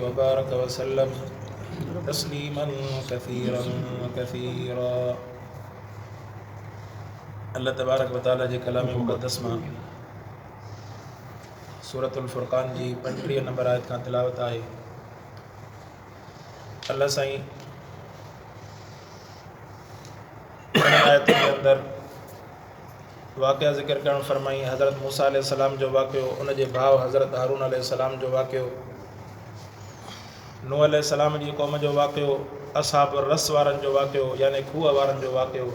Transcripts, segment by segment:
وبارك وسلم تسليما كثيرا كثيرا. अल्लाह तबारक व तआला जे कलाम मुक़द्दस मां सूरतुल फुरक़ान जी 35 नंबर आयत खां तिलावत आहे। अल्लाह साईं आयत के अंदर वाक़िया ज़िक्र करण फरमाई। हज़रत मूसा अलैहिस्सलाम जो वाक़ियो, उन जे भाउ हज़रत हारून अलैहिस्सलाम जो वाक़ियो, नूह अलैहिस्सलाम जी क़ौम जो वाक़ियो, असहाब रस वारनि जो वाक़ियो यानी खूह वारनि जो वाक़ियो,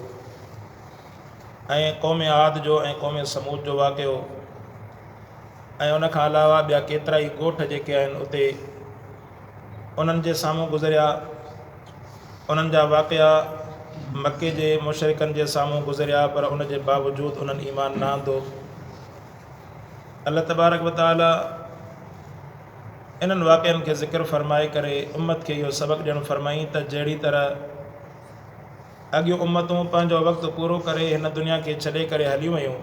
ऐं क़ौम आद जो ऐं क़ौम समूद जो वाक़ियो, ऐं उन खां अलावा ॿिया केतिरा ई ॻोठ जेके आहिनि उते उन्हनि जे साम्हूं गुज़रिया। उन्हनि जा वाक़िया मके जे मुशरिकनि जे साम्हूं गुज़रिया, पर उन जे बावजूदि उन्हनि ईमान न आंदो। अल्लाह तबारक व तआला इन्हनि वाक़िअनि खे ज़िक्र फरमाए करे उम्मत खे इहो सबक़ ॾियणु फरमाई त जहिड़ी तरह अॻियूं उम्मतूं पंहिंजो वक़्तु पूरो करे हिन दुनिया खे छॾे करे हली वियूं,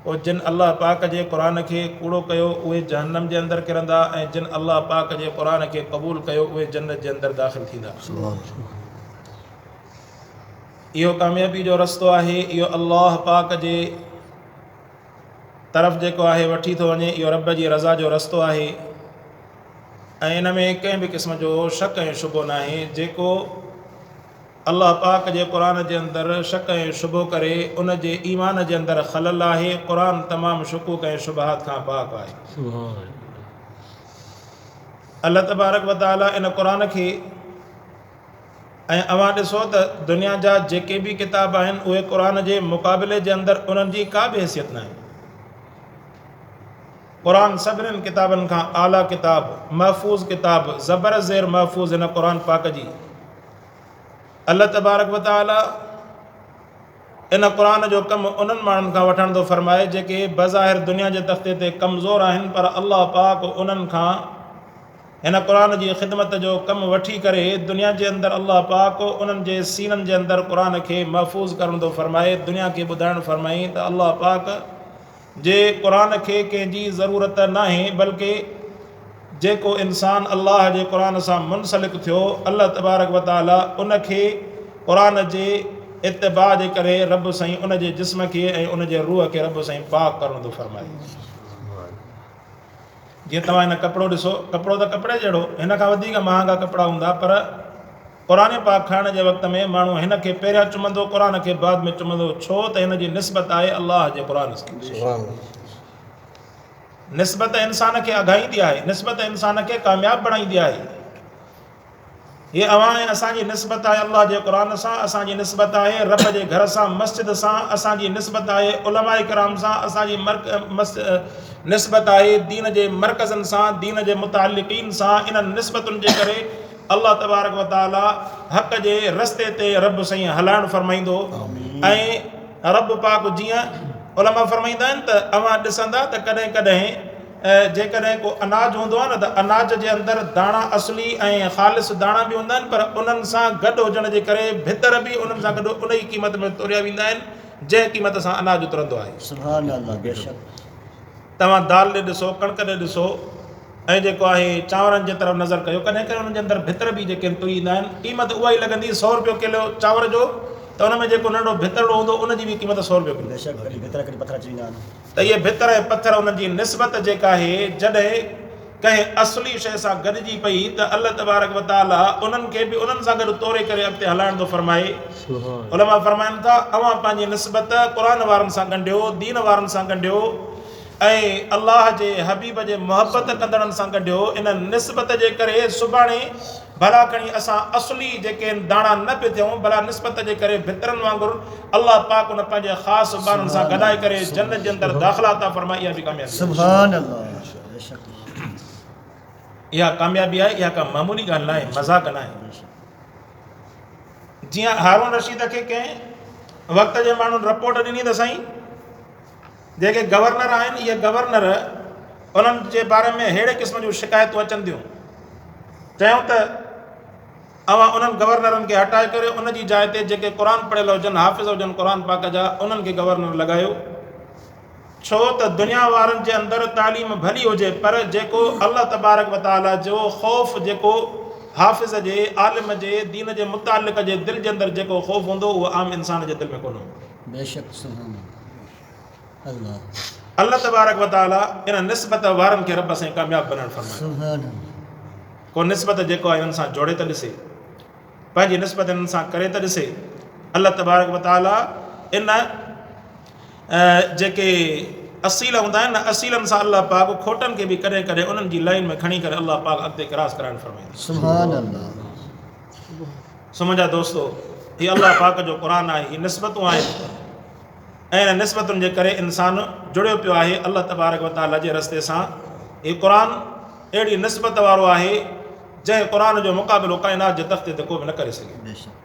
पोइ जिन अल्लाह पाक जे क़ुर खे कूड़ो कयो उहे जहन्नम जे अंदरि किरंदा, ऐं जिन अल्लाह पाक जे क़ुर खे क़बूल कयो उहे जन्नत जे अंदरि दाख़िल थींदा। इहो कामयाबी जो रस्तो आहे। इहो अल्लाह पाक जे तरफ़ जेको आहे वठी थो वञे, इहो रब जी रज़ा जो रस्तो आहे, ऐं इन में कंहिं बि क़िस्म जो शक ऐं शुबो न आहे। जेको अल्लाह पाक जे क़ुर जे अंदरि शक ऐं शुबो करे उन जे ईमान जे अंदरि ख़लल आहे। क़ुर तमामु शुकूक ऐं शुबहात खां पाक आहे। अल्लाह तबारक व तआला इन क़ुर खे, ऐं अवां ॾिसो त दुनिया जा जेके बि किताब आहिनि उहे क़ुर जे मुक़ाबिले जे अंदरि उन्हनि जी का बि हैसियत न आहे। क़ुर सभिनीनि किताबनि खां आला किताब, महफ़ूज़ किताब, ज़बर ज़ेर महफ़ूज़ हिन क़ुर पाक जी। अल्लाह तबारक व तआला इन क़ुर जो कमु उन्हनि माण्हुनि खां वठण थो फरमाए जेके बज़ाहिर दुनिया जे तख़्ते ते कमज़ोर आहिनि, पर अल्लाह पाक उन्हनि खां हिन क़ुर जी ख़िदमत जो कमु वठी करे दुनिया जे अंदरि अल्लाह पाक उन्हनि जे सीननि जे अंदरि क़ुर खे महफ़ूज़ करण थो फरमाए। दुनिया खे ॿुधाइणु फरमाई त अल्लाह पाक जे क़ुर खे कंहिंजी ज़रूरत न आहे, बल्कि जेको इंसान अल्लाह जे क़ुर सां मुनसलिक थियो, अल्लाह तबारक व तआला उन खे क़ुर जे इत्तिबा जे करे रब साईं उन जे जिस्म खे ऐं उन जे रूह खे रब साईं पाक करण थो फरमाए। जीअं तव्हां हिन कपिड़ो ॾिसो, कपिड़ो त कपिड़े जहिड़ो, हिन खां वधीक महांगा कपिड़ा हूंदा, पर क़ुर पाक खाइण जे वक़्त में माण्हू हिन खे पहिरियां चुमंदो, क़ुर खे बाद में चुमंदो। छो त हिन जी निस्बत आहे अल्लाह जे क़ुर सां। निस्बत इंसान खे आगाहींदी आहे, निस्बत इंसान खे कामयाबु बणाईंदी आहे। ये अवां ऐं असांजी निस्बत आहे अल्लाह जे क़ुर सां, असांजी निस्बत आहे रब जे घर सां, मस्जिद सां, असांजी निस्बत आहे उलमाए किराम सां, असांजी निस्बत आहे दीन जे मरकज़नि सां, दीन जे मुतालिक़ीन सां। इन्हनि निस्बतुनि जे करे अल्लाह तबारक व तआला हक़ जे रस्ते ते रब साईं हलाइणु फरमाईंदो। ऐं रब पाक जीअं उलमा फरमाईंदा आहिनि त अवां ॾिसंदा त कॾहिं कॾहिं जेकॾहिं को अनाज हूंदो आहे न, त अनाज जे अंदरि दाणा असली ऐं ख़ालिस दाणा बि हूंदा आहिनि, पर उन्हनि सां गॾु हुजण जे करे भितर बि उन्हनि सां गॾु उन ई क़ीमत में तोड़िया वेंदा आहिनि जंहिं क़ीमत सां अनाज उतरंदो आहे। सुभान अल्लाह। बेशक तव्हां दाल ॾे ॾिसो, कणिक ॾे ॾिसो, ऐं जेको आहे चांवरनि जे तरफ़ नज़र कयो, कॾहिं कॾहिं उन्हनि जे अंदरि भितर बि जेके तुरी ईंदा आहिनि, क़ीमत उहा ई लॻंदी 100 रुपयो किलो चांवर जो, त उन में जेको नंढो भितरड़ो हूंदो उनजी बि क़ीमत 100 रुपयो किलो। त इहे भितर ऐं पथर उन्हनि जी निस्बत जेका आहे जॾहिं कंहिं असली शइ सां गॾिजी पई, त अल्लाह तबारक व तआला उन्हनि खे बि उन्हनि सां गॾु तोरे करे अॻिते हलाइण थो फरमाए। उलमा फरमाइनि था अवां पंहिंजी निस्बत क़ुर वारनि सां ॻंढियो, दीन वारनि सां ॻंढियो, ऐं अल्लाह जे हबीब जे मुहबत कंदड़नि सां ॻंढियो। इन निस्बत जे करे सुभाणे भला खणी असां असली जेके दाणा न पिए थियूं, भला निस्बत जे करे भितरनि वांगुरु अल्लाह पाक उन पंहिंजे ख़ासि ॿारनि सां गॾाए करे जन्नत जे अंदरि दाख़िला था फरमाए। इहा बि कामयाबी, सुभान अल्लाह। इहा कामयाबी आहे, इहा का मामूली ॻाल्हि न आहे, मज़ाक़ न आहे। जीअं हारून रशीद खे कंहिं वक़्त जे माण्हुनि रिपोर्ट ॾिनी त साईं जेके गवर्नर आहिनि, इहे गवर्नर उन्हनि जे बारे में अहिड़े क़िस्म जूं शिकायतूं अचनि थियूं, चयूं त अवां उन्हनि गवर्नरनि खे हटाए करे उन जी जाइ ते जेके क़ुर पढ़ियल हुजनि, हाफ़िज़ हुजनि क़ुर पाक जा, उन्हनि खे गवर्नर लॻायो। छो त दुनिया वारनि जे अंदरि तालीम भली हुजे पर जेको अल्लाह तबारक व तआला जो ख़ौफ़ जेको हाफ़िज़ जे आलिम जे दीन जे मुतालिक़ जे दिलि जे अंदरि जेको ख़ौफ़ हूंदो उहो आम इंसान जे दिलि में कोन हूंदो। बेशक सुभान अल्लाह अल्लाह तबारक व तआला इन निस्बत वारनि खे रब सां कामयाब बणणु फरमाए। सुभान को निस्बत जेको आहे इन्हनि सां जोड़े त ॾिसे, पंहिंजी निस्बत इन्हनि सां करे त ॾिसे। अल्लाह तबारक व तआला इन जेके असील हूंदा आहिनि न, असीलनि सां अल्लाह पाक खोटनि खे बि कॾहिं कॾहिं उन्हनि जी लाइन में खणी करे अल्लाह पाक अॻिते क्रॉस कराइणु फरमाईंदो। सुभान अल्लाह। सो मुंहिंजा दोस्तो, हीअ अल्लाह पाक जो क़ुरान आहे, हीअ निस्बतूं आहिनि ऐं इन निस्बतुनि जे करे इंसान जुड़ियो पियो आहे अल्लाह तबारक व तआला जे रस्ते सां। हीअ क़ुरान अहिड़ी निस्बत वारो आहे जंहिं क़ुरान जो मुक़ाबिलो काइनात जे तख़्ते ते को बि न करे सघे। बेशक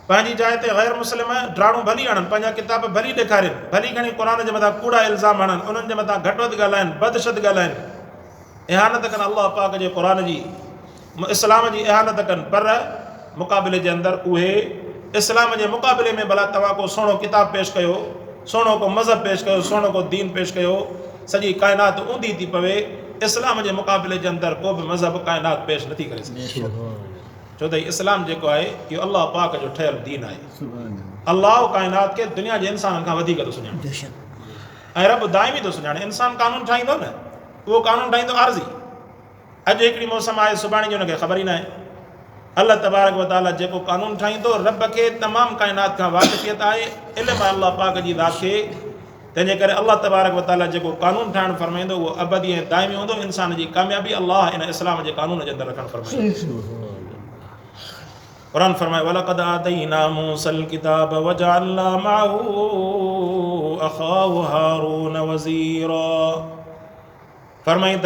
पंहिंजी जाइ ते ग़ैर मुस्लिम ड्राणू भली आणनि, पंहिंजा किताब भली ॾेखारनि, भली खणी क़ुरान जे मथां कूड़ा इल्ज़ाम आणनि, उन्हनि जे मथां घटि वधि ॻाल्हाइनि, बदशत ॻाल्हाइनि, इहानत कनि अल्लाह पाक जे क़ुरान जी, इस्लाम जी इहानत कनि, पर मुक़ाबिले जे अंदरि उहे इस्लाम जे मुक़ाबिले में भला तव्हां को सुहिणो किताब पेश कयो, सुहिणो को मज़हब पेश कयो, सुहिणो को दीन पेश कयो, सॼी काइनात ऊंधी थी पवे, इस्लाम जे मुक़ाबिले जे अंदरि को बि मज़हब काइनात पेश नथी करे सघे। छो त इस्लाम जेको आहे इहो अल्लाह पाक जो ठहियलु दीन आहे। अल्लाह काइनात खे दुनिया जे इंसाननि खां वधीक थो सुञाणे ऐं रब दाइमी थो सुञाणे। इंसान कानून ठाहींदो न, उहो कानून ठाहींदो आर्ज़ी। अॼु हिकिड़ी मौसम आहे, सुभाणे जो हुनखे ख़बर ई न आहे। अल्लाह तबारक व तआला जेको कानून ठाहींदो, रब खे तमामु काइनात खां वाक़िफ़ियत आहे, इल्मु आहे अल्लाह पाक जी ज़ात खे। तंहिंजे करे अल्लाह तबारक व तआला जेको कानून ठाहिणु फरमाईंदो उहो अबदी ऐं दाइमी हूंदो। इंसान जी कामयाबी अल्लाह इन इस्लाम जे कानून जे अंदरि रखणु फरमाईंदो। क़ुरान फरमाए वलक़द आतैना मूसल किताब वजअलना मअहू अख़ाहु हारून वज़ीरा। फरमाई त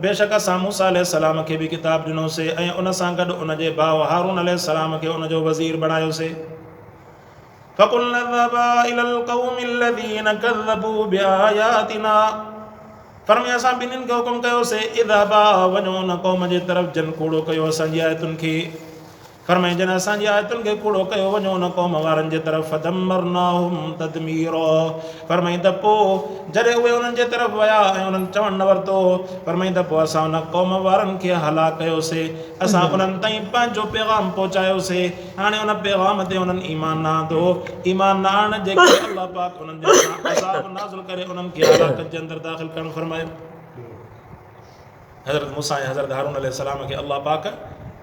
बेशक असां मूसा अलैहिस्सलाम खे बि किताब ॾिनोसीं ऐं उन सां गॾु उन जे भाउ हारून अलैहिस्सलाम खे उन जो वज़ीर बणायोसीं। फ़क़ुलना इज़हबा इलल क़ौमि अल्लज़ीना कज़्ज़बू बिआयातिना। फरमाए असां ॿिन्हिनि खे हुकुम कयोसीं इज़हबा वञो उन क़ौम जे तरफ़ जन कूड़ो कयो असांजी आयतुनि खे। फरमाए जन असांजी आयतुनि खे कूड़ो कयो, वञो उन क़ौम वारनि जे तरफ़ फदम्मरनाहुम तदमीरा। फरमाई त पोइ जॾहिं उहे उन्हनि जे तरफ़ विया ऐं उन्हनि चवणु न वरितो, फरमाई त पोइ असां उन क़ौम वारनि खे हलाक कयोसीं, असां उन्हनि ताईं पंहिंजो पैगाम पहुचायोसीं। हाणे उन पैगाम ते उन्हनि ईमान न आंदो, ईमान न आणण जे करे अल्लाह पाक उन्हनि जे मथां अज़ाब नाज़िल करे उन्हनि खे हलाकत जे अंदरि दाख़िल करणु फरमायो। हज़रत मूसा ऐं हज़रत हारून अलैहिस्सलाम खे अल्लाह पाक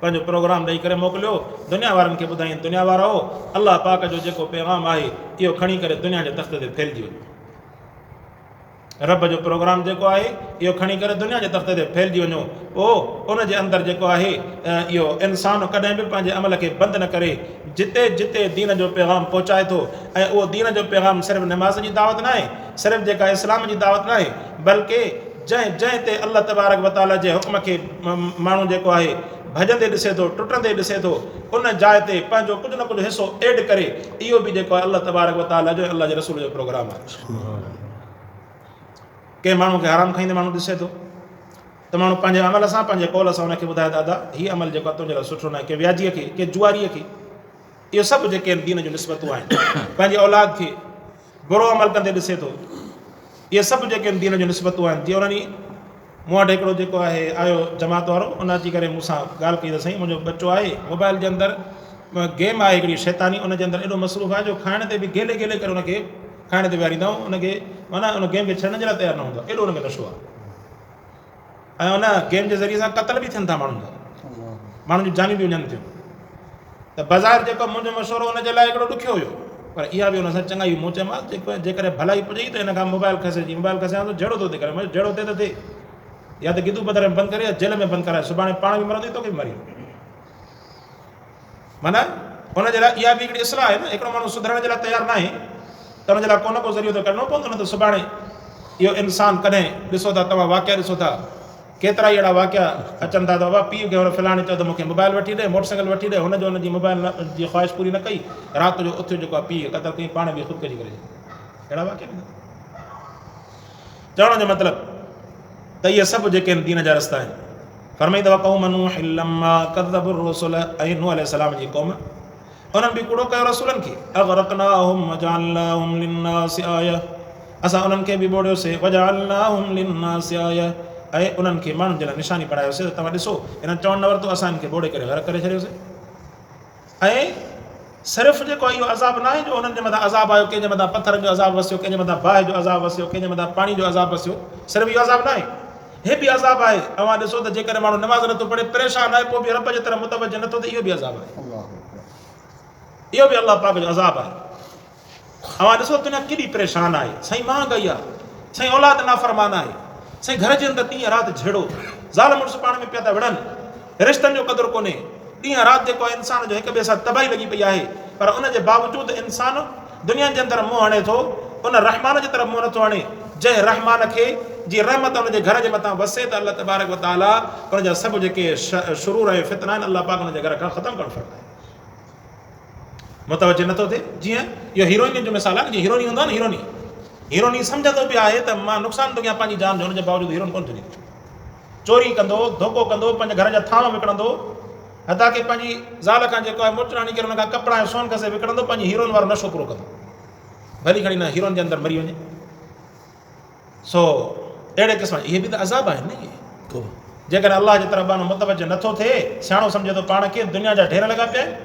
पंहिंजो प्रोग्राम ॾेई करे मोकिलियो, दुनिया वारनि खे ॿुधाईं दुनिया वारो अल्लाह पाक जो जेको पैगाम आहे इहो खणी करे दुनिया जे तख़्ते ते फैलिजी वञो। रब जो प्रोग्राम जेको आहे इहो खणी करे दुनिया जे तख़्ते ते फैलिजी वञो। पोइ उन जे अंदरि जेको आहे इहो इंसानु कॾहिं बि पंहिंजे अमल खे बंदि न करे, जिते जिते दीन जो पैगाम पहुचाए थो, ऐं उहो दीन जो पैगाम सिर्फ़ु नमाज़ जी दावत न आहे, सिर्फ़ु जेका इस्लाम जी दावत न आहे, बल्कि जंहिं जंहिं ते अल्लाह तबारक व तआला जे हुक्म खे माण्हू जेको आहे भॼंदे ॾिसे थो, टुटंदे ॾिसे थो, उन जाइ ते पंहिंजो कुझु न कुझु हिसो एड करे, इहो बि जेको आहे अल्लाह तबारक व तआला जो अल्लाह जे रसूल जो प्रोग्राम आहे। कंहिं माण्हू खे हराम खाईंदे माण्हू ॾिसे थो त माण्हू पंहिंजे अमल सां पंहिंजे कौल सां हुनखे ॿुधाए दादा हीअ अमल जेको आहे तुंहिंजे लाइ सुठो न आहे। के व्याजीअ खे, के जुआरीअ खे, इहो सभु जेके आहिनि दीन जूं निस्बतूं आहिनि। पंहिंजे औलाद खे बुरो अमल कंदे ॾिसे थो, इहे सभु जेके आहिनि दीन जूं निस्बतूं आहिनि। जीअं उन्हनि मूं वटि हिकिड़ो जेको आहे आयो जमात वारो, उन अची करे मूंसां ॻाल्हि कई त साईं मुंहिंजो बचो आहे मोबाइल जे अंदरि गेम आहे हिकिड़ी शैतानी, उन जे अंदरि एॾो मसरूफ़ आहे जो खाइण ते बि गेले गेले करे उनखे खाइण ते विहारींदा आहियूं, उनखे माना उन गेम खे छॾण जे लाइ तयारु न हूंदो आहे, एॾो उनखे नशो आहे। ऐं उन गेम जे ज़रिए सां क़तल बि थियनि था माण्हुनि जा, माण्हुनि जूं जानियूं बि वञनि थियूं। त बाज़ारि जेको मुंहिंजो मशवरो उनजे लाइ हिकिड़ो ॾुखियो हुयो, पर इहा बि हुन सां चङाई मूं चयोमांसि जेकॾहिं भलाई पुॼई त हिन खां मोबाइल खसेजी, मोबाइल खसां त जहिड़ो थो थिए करे, जहिड़ो थिए त थिए, या त गिदू पधर में बंदि करे या जेल में बंदि कराए, सुभाणे पाण बि मरंदी तोखे बि मरी। माना हुनजे लाइ इहा बि हिकिड़ी इस्लाह आहे न, हिकिड़ो माण्हू सुधरण जे लाइ तयारु न आहे त हुनजे लाइ को न को ज़रियो त कढणो पवंदो, न त सुभाणे इहो इंसानु कॾहिं ॾिसो था तव्हां वाक़िया ॾिसो था, केतिरा ई अहिड़ा वाक़िया अचनि था त बाबा पीउ खे फलाणे चयो त मूंखे मोबाइल वठी ॾे, मोटरसाइकिल वठी ॾे, हुनजो हुनजी मोबाइल जी ख़्वाहिश पूरी न कई, राति जो उथियो जेको आहे पीउ क़तल कई, पाण बि ख़ुदि कजी करे, अहिड़ा वाक़िया। चवण जो मतिलबु त इहे सभु जेके आहिनि दीन जा रस्ता आहिनि। फरमाई दफ़ा क़ौम नूह लम्मा कज़्ज़बुर रुसुल, ऐं नूह अलैहिस्सलाम जी क़ौम उन्हनि बि कूड़ो कयो रसूलनि खे, अग़रक़नाहुम वजअलनाहुम लिन्नासि आया, असां उन्हनि खे बि ॿोड़ियोसीं वजअलनाहुम लिन्नासि आया, ऐं उन्हनि खे माण्हुनि जे लाइ निशानी बणायोसीं। त तव्हां ॾिसो हिननि चवण न वरितो असां हिन खे ॿोड़े करे ग़रक़ करे छॾियोसीं। ऐं सिर्फ़ु जेको इहो अज़ाब न आहे जो उन्हनि जे मथां अज़ाब आयो, कंहिंजे मथां पथरनि जो अज़ाब वसियो, कंहिंजे मथां बाहि जो अज़ाब वसियो, कंहिंजे मथां पाणी जो अज़ाब वसियो, सिर्फ़ु इहो अज़ाब न आहे, हे बि अज़ाब आहे। तव्हां ॾिसो त जेकॾहिं माण्हू नमाज़ नथो पढ़े, परेशान आहे, पोइ बि रब जे तरफ़ मुतवजह नथो थिए, इहो बि अज़ाब आहे, इहो बि अलाह पाक जो अज़ाब आहे। तव्हां ॾिसो दुनिया केॾी परेशान आहे, साईं महांगाई आहे, साईं औलाद नाफ़रमान आहे, साईं घर जे अंदरि ॾींहं राति झेड़ो, ज़ाल मुड़ुस पाण में पिया था विढ़नि, रिश्तनि जो क़दुरु कोन्हे, ॾींहं राति जेको आहे इंसान जो हिक ॿिए सां तबाही लॻी पई आहे। पर उनजे बावजूदि इंसानु दुनिया जे अंदरि मुंहुं हणे थो, उन रहमान जे तरफ़ मुंहुं नथो हणे, जंहिं रहमान खे जीअं रहमत उनजे घर जे मथां वसे त अल्लाह तबारक व तआला उनजा सभु जेके शुरूर ऐं फितना आहिनि अल्लाह पाक उनजे घर खां ख़तमु करणु फरमाए, मुतवजह नथो थिए। जीअं इहो हीरोइन जो मिसाल आहे, जीअं हीरोनी हूंदो आहे न, हीरोनी सम्झंदो बि आहे त मां नुक़सानु थो कयां पंहिंजी जान जो, हुनजे बावजूदि हीरोइन कोन थींदी, चोरी कंदो, धोखो कंदो, पंहिंजे घर जा थांव विकिणंदो, हथा की पंहिंजी ज़ाल खां जेको आहे मुट आणी करे हुन खां कपिड़ा ऐं सोन कसे विकिणंदो, पंहिंजी हीरोइन वारो नशो पूरो कंदो, भली खणी न हीरोइन जे अंदरि मरी वञे। सो अहिड़े क़िस्म इहे बि त अज़ाब आहिनि न। इहे जेकॾहिं अलाह जे तरफ़ बानो मुतवजह नथो थिए, सियाणो सम्झे थो पाण खे, दुनिया जा ढेर लॻा पिया आहिनि,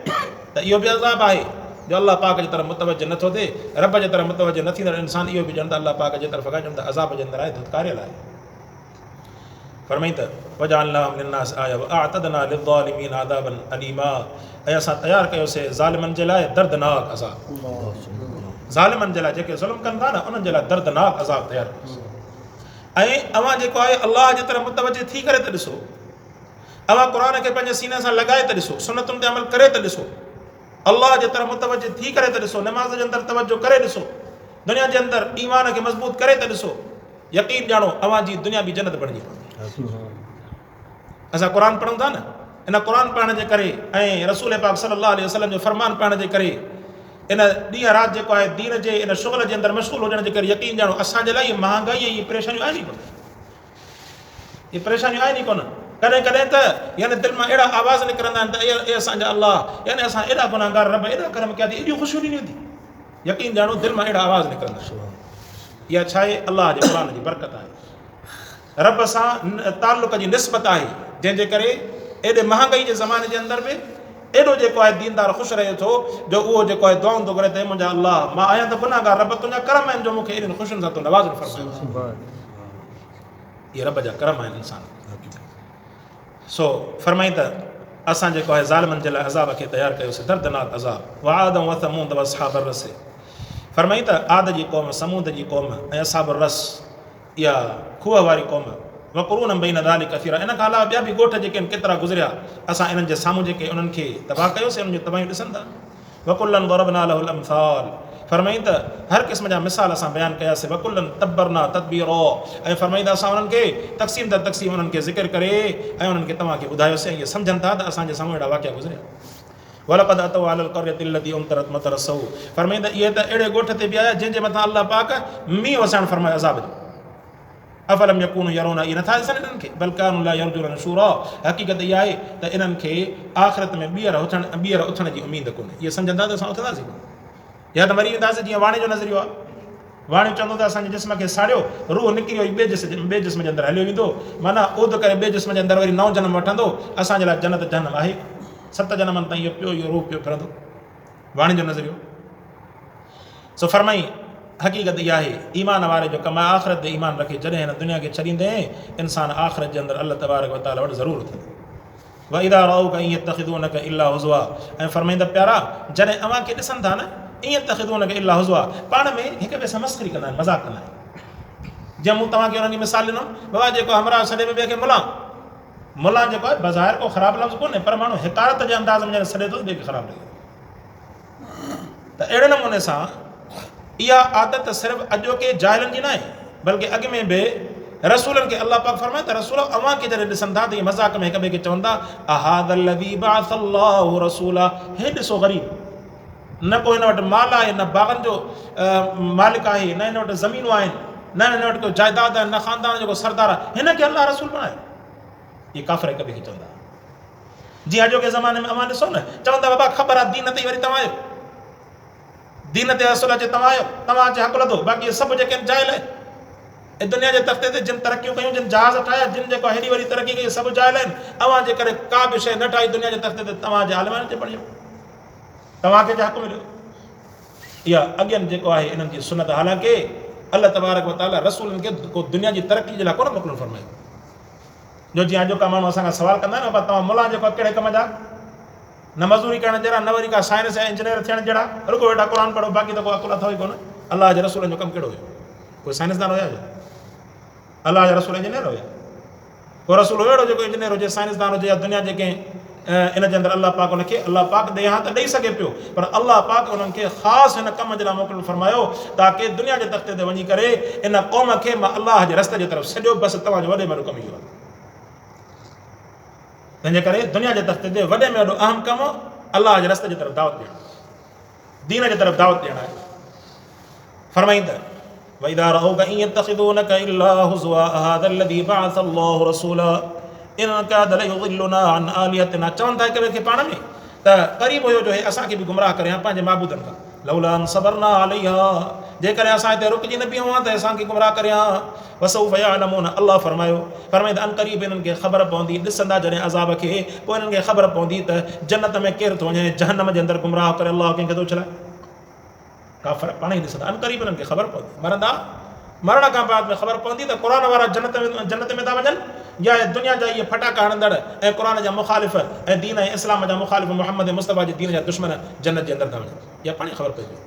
त इहो बि अज़ाब आहे जो अलाह पाक जे तरफ़ मुतवजह नथो थिए, रब जे तरफ़ मुतवजह न थींदड़ इंसान इहो बि ॼणंदा अलाह पाक जे तरफ़ खां ॼणंदा अज़ाब जे अंदरि आहे, धुतकारियल आहे। फरमाई त वजअलनाहुम लिन्नासि आया वअअतदना लिज़ालिमीन अज़ाबन अलीमा, ऐं असां तयारु कयोसीं ज़ालिमनि जे लाइ दर्दनाक अज़ाब, ज़ालिमनि जे लाइ जेके ज़ुल्म कनि था न उन्हनि जे लाइ दर्दनाक अज़ाब तयारु कयोसीं। ऐं अवां जेको आहे अलाह जे तरफ़ मुतवजह थी करे त ॾिसो, अवां क़ुर खे पंहिंजे सीने सां लॻाए त ॾिसो, सुनतुनि ते अमल करे त ॾिसो, अलाह जे तरफ़ मुतवजह थी करे त ॾिसो, नमाज़ जे अंदरि तवजो करे ॾिसो, दुनिया जे अंदरि ईमान खे मज़बूत करे त ॾिसो, यकीन ॼाणो अवां जी दुनिया बि जन्नत बणिजी पवंदी। असां क़ुर पढ़ूं था न, इन क़ुर पढ़ण जे करे ऐं रसूल पाक सल्लल्लाहु अलैहि वसल्लम जो फरमान पढ़ण जे करे, इन ॾींहं राति जेको आहे दीन जे इन शुगल जे अंदरि मशगूल हुजण जे करे यकीन ॼाणो असांजे लाइ इहे महांगाई ऐं इहे परेशानियूं आहिनि ई कोन, इहे परेशानियूं आहिनि ई कोन। कॾहिं कॾहिं त यानी दिलि मां अहिड़ा आवाज़ निकिरंदा आहिनि त ए असांजा अलाह, यानी असां एॾा गुनाहगार, रब एॾा कर्म कया थी, एॾियूं ख़ुशियूं ॾिनियूं थी, यकीन ॼाणो दिलि मां अहिड़ा आवाज़ निकिरंदा। इहा छा आहे? अलाह जे क़ुर जी बरकत आहे, रब सां ताल्लुक़ जी निस्बत आहे, जंहिंजे करे एॾे महांगाई जे ज़माने जे अंदरि बि एॾो जेको आहे दीनदार ख़ुशि रहे थो, जो उहो जेको आहे दुआऊं थो करे त मुंहिंजा अलाह मां आहियां त गुनाहगार, रब तुंहिंजा करम आहिनि जो मूंखे एॾियुनि ख़ुशियुनि सां तूं नवाज़ फरमायो। इहे रब जा करम आहिनि इंसान। सो फरमाई त असां जेको आहे ज़ालिमनि जे लाइ अज़ाब खे तयारु कयोसीं, दर्दनाक अज़ाब। वआद व समूद व असहाब रस, फरमाई त आद जी क़ौम, समूद जी क़ौम ऐं असहाब रस, इहा खूह वारी क़ौम, वक़ुरून बैन ज़ालिक कसीरा, इन खां अलावा ॿिया बि ॻोठ जेके आहिनि केतिरा गुज़रिया, असां इन्हनि जे साम्हूं जेके उन्हनि खे तबाह कयोसीं, उन्हनि जूं तबाहियूं ॾिसनि था। वकुल्लन ज़रबना लहुल अमसाल, फरमाई त हर क़िस्म जा मिसाल असां बयानु कयासीं। वकुल्लन तब्बरना तदबीरो, ऐं फरमाई त असां उन्हनि खे तक़सीम त तक़सीम उन्हनि खे ज़िक्र करे ऐं उन्हनि खे तव्हांखे ॿुधायोसीं, इहे सम्झनि था त असांजे साम्हूं अहिड़ा वाक़िया गुज़रिया। वलक़द अतौ अलल क़र्यति लती उमतिरत मतर सऊ, फरमाई त इहे त अहिड़े ॻोठ ते बि आया जंहिंजे मथां अलाह पाक मींहुं वसाइण फरमायो अज़ाब जो। अफलम यकूनु यरौना, इहे नथा ॾिसनि इन्हनि खे, बल कानू ला यरजून नशूरा, हक़ीक़त इहा आहे त इन्हनि खे आख़िरत में ॿीहर उथण जी उमेद कोन्हे, इहे सम्झंदा त असां उथंदासीं कोन, या त मरी वेंदासीं। जीअं वाणी जो नज़रियो आहे, वाणी चवंदो त असांजे जिस्म खे साड़ियो, रूह निकिरी वई ॿिए जिस्म जे अंदरि हलियो वेंदो, माना उद करे ॿिए जिस्म जे अंदरि वरी नओं जनम वठंदो। असांजे लाइ जन्नत जनम आहे, 7 जनमनि ताईं इहो पियो, इहो रूह पियो फिरंदो, वाणी जो नज़रियो। सो फरमाई हक़ीक़त इहा आहे, ईमान वारे जो कमु आहे, आख़िरत ते ईमान रखे, जॾहिं हिन दुनिया खे छॾींदे इंसान आख़िरत जे अंदरि अल्लाह तबारक व तआला वटि ज़रूरु थींदो। व इदा रऊक यत्तखिज़ूनक इल्ला हुज़वा, ऐं फरमाईंदा प्यारा जॾहिं अव्हां खे ॾिसनि था न, ईअं तखिज़ूनक इल्ला हुज़वा, पाण में हिक ॿिए सां मस्ख़री कंदा आहिनि, मज़ाक़ कंदा आहिनि। जीअं मूं तव्हांखे हुननि जी मिसाल ॾिनमि, बाबा जेको हमरा सॾे में ॿिए खे मुला जेको आहे बज़ाहिर को ख़राबु लफ़्ज़ कोन्हे, पर माण्हू हिकारत जे अंदाज़ में सॾे थो ॿिए खे ख़राबु लॻे। त अहिड़े नमूने सां इहा आदत सिर्फ़ु अॼोके जाहिलनि जी न आहे, बल्कि अॻु में बि रसूलनि खे अलाह पाक फरमाए त रसूल अव्हां खे जॾहिं ॾिसनि था त इहे मज़ाक़ में हिक ॿिए खे चवंदा अहादल्लज़ी बअसल्लाहु रसूला, हे ॾिसो ग़रीब, न को हिन वटि माल आहे, न बाग़नि जो मालिक आहे, न हिन वटि ज़मीनूं आहिनि, न हिन वटि को जाइदाद आहिनि, न ख़ानदान जेको सरदार आहे, हिन खे अलाह रसूल बणायो। इहे काफ़िर हिक ॿिए खे चवंदा। जीअं अॼोके ज़माने में अव्हां ॾिसो न, चवंदा बाबा ख़बर आहे दीन ते वरी तव्हां आयो, दीन ते रसूल अचे तव्हांजे हक़ लधो, बाक़ी सभु जेके आहिनि जाइल आहिनि। ऐं दुनिया जे तख़्ते ते जिन तरक़ियूं कयूं, जिन जहाज़ ठाहिया, जिन जेको हेॾी वॾी तरक़ी कई, सभु जाइल आहिनि। अव्हां जे करे का बि शइ न ठाही दुनिया जे तख़्ते ते, तव्हांजे आलिमनि ते पढ़ियो, तव्हांखे छा हक़ मिलियो? इहा अॻियनि जेको आहे इन्हनि जी सुनत। हालांकि अल्लाह तबारक व तआला रसूलनि खे को दुनिया जी तरक़ी जे लाइ कोन मोकिलणु फरमायो। जो जीअं अॼोका माण्हू असांखां सवाल कंदा आहिनि, तव्हां मुला जेको कहिड़े कम जा, न मज़दूरी करण जहिड़ा, न वरी का साइंस ऐं इंजीनियर थियण जहिड़ा, रुगो वेठा क़ुर पढ़ो, बाक़ी त को अकुल अथव ई कोन। अलाह जे रसूलनि जो कमु कहिड़ो हुयो? कोई साइंसदान हुया जो? अलाह जा रसूल इंजीनियर हुया? को रसूल हुयो जेको इंजीनियर हुजे, साइंसदान हुजे, या दुनिया जेके इन जे अंदरि अलाह पाक हुनखे अलाह पाक ॾे हा त ॾेई सघे पियो, पर अलाह पाक उन्हनि खे ख़ासि हिन कम जे लाइ मोकिलणु फरमायो ताकी दुनिया जे तख़्ते ते वञी करे इन क़ौम खे मां अलाह जे रस्ते जे तरफ़ छॾियो, बसि तव्हांजो वॾे में वॾो कमु इहो आहे। तंहिंजे करे दुनिया जे तख़्ते ते वॾे में वॾो अहम कमु अलाह जे रस्ते जे तरफ़ दावत ॾियणु, दीन जे तरफ़ दावत ॾियणु आहे। फरमाईंदा वइदा रअौक इन यत्तखिदूनक इल्ला हुज़वा हाज़ा अल्लज़ी बअस अल्लाहु रसूला इन काद लयुज़िल्लुना अन आलिहतिना। चवनि था हिक ॿिए खे पाण में त क़रीब हुयो जो हे असांखे बि गुमराह करे हा पंहिंजे माबूदनि खां। लौला अन सबरना अलैहा, जेकॾहिं असां हिते रुकिजी न बीहूं हा त असांखे गुमराह करे हा। वसौफ यअलमून, अल्लाह फरमाईंदा अन क़रीब इन्हनि खे ख़बर पवंदी, ॾिसंदा जॾहिं अज़ाब खे, पोइ इन्हनि खे ख़बर पवंदी त जन्नत में केरु थो वञे, जहन्नम जे अंदरि गुमराह करे अल्लाह कंहिंखे थो छॾाए। काफ़िर पाण ई ॾिसंदा, अन क़रीब इन्हनि खे ख़बर पवंदी, मरंदा मरण खां बाद में ख़बर पवंदी त क़ुर वारा जन्नत में था वञनि, या दुनिया जा इहे फटाका हणंदड़ ऐं क़ुर जा मुखालिफ़ ऐं दीन ऐं इस्लाम जा मुखालिफ़ मोहम्मद मुस्तफ़ा जे दीन जा दुश्मन जन्नत जे अंदरि था वञनि, इहा पाण ई ख़बर पइजी।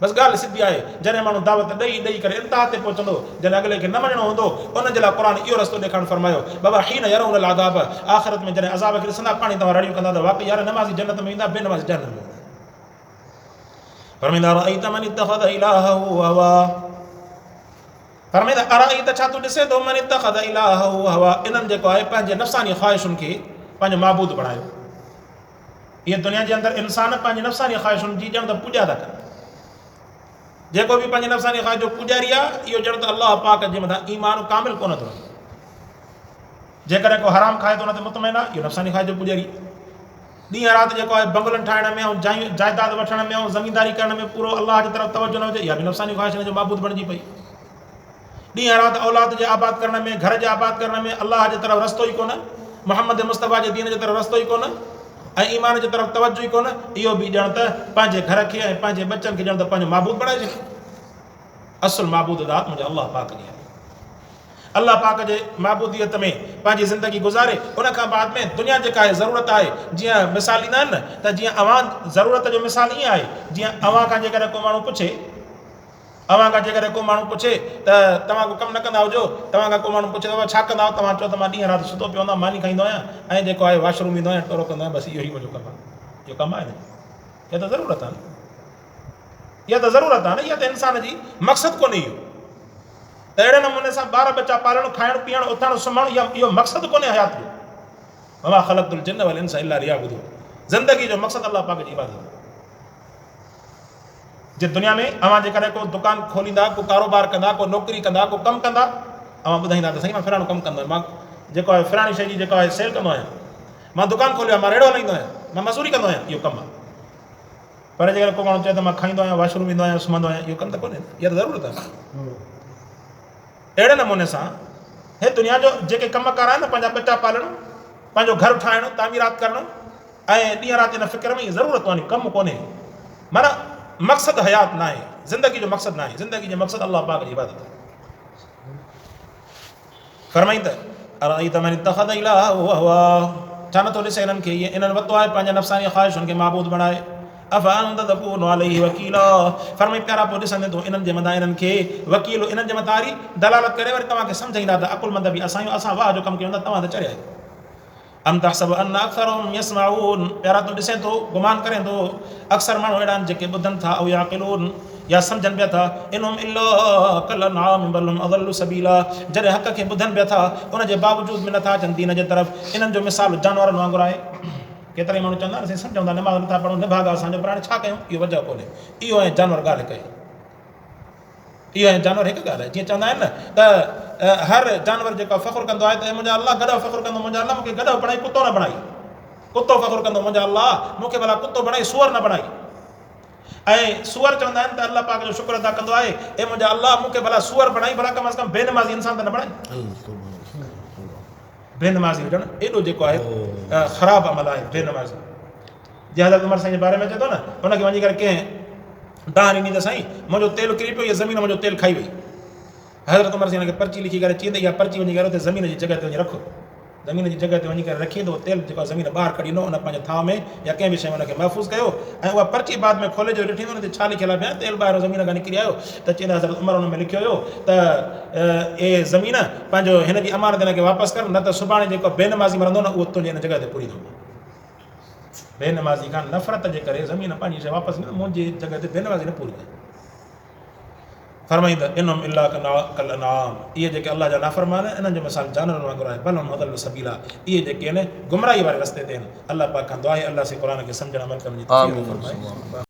बसि ॻाल्हि सिधी आहे, जॾहिं माण्हू दावत ॾेई करे इंतिहा ते पहुचंदो, जॾहिं अॻिले खे न वञिणो हूंदो, उन जे लाइ क़ुर इहो रस्तो ॾेखारणु फरमायो, बाबा हीन यरौनल अज़ाब, आख़िरत में जॾहिं अज़ाब खे ॾिसंदा पाणी तव्हां रड़ियूं कंदा त वाक़ई यार नमाज़ी जन्नत में ईंदा, बेनमाज़ी जहन्नम में वेंदा। फरमाईंदा अरअयत मन इत्तख़ज़ इलाहहु हवा, फरमाईंदा अरअयत, छा तूं ॾिसे थो, मन इत्तख़ज़ इलाहहु हवा, इन्हनि जेको आहे पंहिंजे नफ़सानी ख़्वाहिशुनि खे पंहिंजो माबूद बणायो। इहे दुनिया जे अंदरि इंसान पंहिंजी नफ़सानी ख़्वाहिशुनि जी ॼण त पूॼा था कनि। जेको बि पंहिंजी नफ़सानी ख़्वाहिश जो पुॼारी आहे, इहो ॼण त अलाह पाक जे मथां ईमान कामिल कोन थो रहे। जेकॾहिं को हराम खाए थो, हुन ते मुतमइन आहे, इहो नफ़सानी ख़्वाहिश जो पुॼारी। ॾींहं राति जेको आहे बंगलनि ठाहिण में ऐं जाइदाद वठण में ऐं ज़मीनदारी करण में पूरो अलाह जी तरफ़ तवजो न हुजे, इहा बि नफ़सानी ख़्वाहिश हिन जो माबूद बणिजी पई। ॾींहं राति औलाद जे आबाद करण में, घर जे आबाद करण में अलाह जे तरफ़ रस्तो ई कोन, मोहम्मद मुस्तफ़ा जे दीन जे तरफ़ रस्तो ई कोन, ऐं ईमान जे तरफ़ तवजो ई कोन, इहो बि ॼण त पंहिंजे घर खे ऐं पंहिंजे बच्चनि खे ॼण त पंहिंजो माबूद बणाए छॾियो। असुल माबूद ज़ात मुंहिंजे अलाह पाक जी आहे। अलाह पाक जे माबूदियत में पंहिंजी ज़िंदगी गुज़ारे, उन खां बाद में दुनिया जेका आहे ज़रूरत आहे, जीअं मिसाल ॾींदा आहिनि न त जीअं अवां ज़रूरत जो मिसाल ईअं आहे, जीअं अवां खां जेकॾहिं को माण्हू पुछे, त तव्हां को कमु न कंदा हुजो, तव्हां खां को माण्हू पुछे त छा कंदा आहियो, तव्हां चओ त मां ॾींहं राति सुतो पियो हूंदो आहियां, मानी खाईंदो आहियां ऐं जेको आहे वॉशरूम ईंदो आहियां, टोरो कंदो आहियां, बसि इहो ई मुंहिंजो कमु आहे। इहो कमु आहे न, इहा त ज़रूरत आहे न, इहा त ज़रूरत आहे न, इहा त इंसान जी मक़सदु कोन्हे। इहो त अहिड़े नमूने सां ॿार बच्चा पालणु, खाइणु पीअणु, उथणु सुम्हणु, इहो मक़सदु कोन्हे हयात जो। वमा ख़लक़तुल जिन्न वल इंसा इल्ला लियअबुदून, ज़िंदगी जो मक़सदु अलाह पाक जी इबादत आहे। जे दुनिया में अवां जेकॾहिं को दुकानु खोलींदा, को कारोबार कंदा, को नौकिरी कंदा, को कमु कंदा, अवां ॿुधाईंदा त साईं मां फिराणो कमु कंदो आहियां, मां जेको आहे फिराणी शइ जी जेको आहे सेल कंदो आहियां, मां दुकानु खोलियो आहे, मां रेड़ो हलाईंदो आहियां, मां मज़दूरी कंदो आहियां, इहो कमु आहे। पर जेकॾहिं को माण्हू चए त मां खाईंदो आहियां, वॉशरूम ईंदो आहियां, सुम्हंदो आहियां, इहो कमु त कोन्हे, इहा त ज़रूरत आहे। अहिड़े नमूने सां हे दुनिया जो जेके कमकार आहिनि न, पंहिंजा बच्चा पालणु, पंहिंजो घर ठाहिणु, तामीरात करणु, ऐं ॾींहं राति इन फ़िक्र में ज़रूरत कोन्हे, कमु कोन्हे, माना मक़सदु हयात न आहे, ज़िंदगी जो मक़सदु न आहे, ज़िंदगी जो मक़सदु अलाह पाक जी इबादत आहे। फरमाईंदा अरअयत मन इत्तख़ज़ इलाहहु हवा, छा नथो ॾिसे इन्हनि खे, इन्हनि वरितो आहे पंहिंजे नफ़सानी ख़्वाहिशुनि खे माबूद बणाए। अफ़अंत तकूनु अलैहि वकीला, फरमाई प्यारा पोइ ॾिसंदे तूं इन्हनि जे मथां इन्हनि खे वकील, इन्हनि जे मथां वरी दलालत करे वरी तव्हांखे सम्झाईंदा त अकुलमंद बि असां वाह जो कमु कयूं था, तव्हां त चरिया आहियो। अम तहसब अन अक्सरहुम यस्माऊन, प्यारा तूं ॾिसे थो, गुमान करे थो, अक्सर माण्हू अहिड़ा आहिनि जेके ॿुधनि था, औ याक़िलून या सम्झनि पिया था, इन्हुम इल्ला कल अनआम बल हुम अज़ल्लु सबीला, जॾहिं हक़ खे ॿुधनि पिया था, उनजे बावजूद में नथा अचनि दीन जे तरफ़, इन्हनि जो मिसाल जानवरनि वांगुरु आहे। केतिरा ई माण्हू चवंदा आहिनि असां सम्झूं था, नमाज़ नथा पढ़ूं, निभागा असांजो, पर हाणे छा कयूं, इहो वजह कोन्हे, इहो ऐं जानवर ॻाल्हि हिकु आहे, इहो ऐं जानवर हिकु ॻाल्हि आहे। जीअं चवंदा आहिनि न त हर जानवर जेको फ़ख़ुरु कंदो आहे त मुंहिंजा अलाह गॾु फ़ख़ुरु कंदो, मुंहिंजा अलाह मूंखे गॾु बणाई, कुतो न बणाई, कुतो फ़ख़ुरु कंदो, मुंहिंजा अलाह मूंखे भला कुतो बणाई, सूअर न बणाई। ऐं सूअर चवंदा आहिनि त अलाह पाक जो शुक्र अदा कंदो आहे ए मुंहिंजा अलाह मूंखे भला सूअर बणाई भला कम अज़ कम बेनमाज़ी इंसान त न बणाई बेनमाज़ी हुजणु एॾो जेको आहे ख़राबु अमल आहे बेनमाज़ी जीअं हज़रत उमर साईं जे बारे में चए थो न हुनखे वञी करे कंहिं दान ॾिनी त साईं मुंहिंजो तेल किरी पियो इहा ज़मीन मुंहिंजो तेल खाई वई हज़रत उमर साईं हुनखे पर्ची लिखी करे चई त इहा पर्ची वञी करे उते ज़मीन जी जॻह ते वञी रखो ज़मीन जी जॻह ते वञी करे रखी त तेल जेको ज़मीन ॿाहिरि कढी ईंदो उन पंहिंजे थांव में या कंहिं बि शइ में हुनखे महफ़ूज़ कयो ऐं उहा पर्ची बाद में खोले जो ॾिठी हुन ते छा लिखियलु आहे तेल ॿाहिरि ज़मीन खां निकिरी आयो त चवंदा हज़रत उमर हुन में लिखियो हुयो त ए ज़मीन पंहिंजो हिन जी अमानत हिनखे वापसि कर न त सुभाणे जेको बेनमाज़ी मरंदो न उहो तुंहिंजे हिन जॻह ते पूरी थो बेनमाज़ी खां नफ़रत जे करे ज़मीन पंहिंजी शइ वापसि मुंहिंजी जॻह ते बेनमाज़ी न पूरी करे फरमाईंदा इनम इल्ला कल अनाम इहे जेके अल्लाह जा नाफ़रमान आहिनि इन्हनि जो मिसाल जानवरनि वांगुरु आहे बल अदल सबीला इहे जेके आहिनि गुमराही वारे रस्ते ते आहिनि अल्लाह पाक खां दुआ आहे अल्लाह से क़ुर खे सम्झण अमल करण जी तौफ़ीक़ अता फरमाए।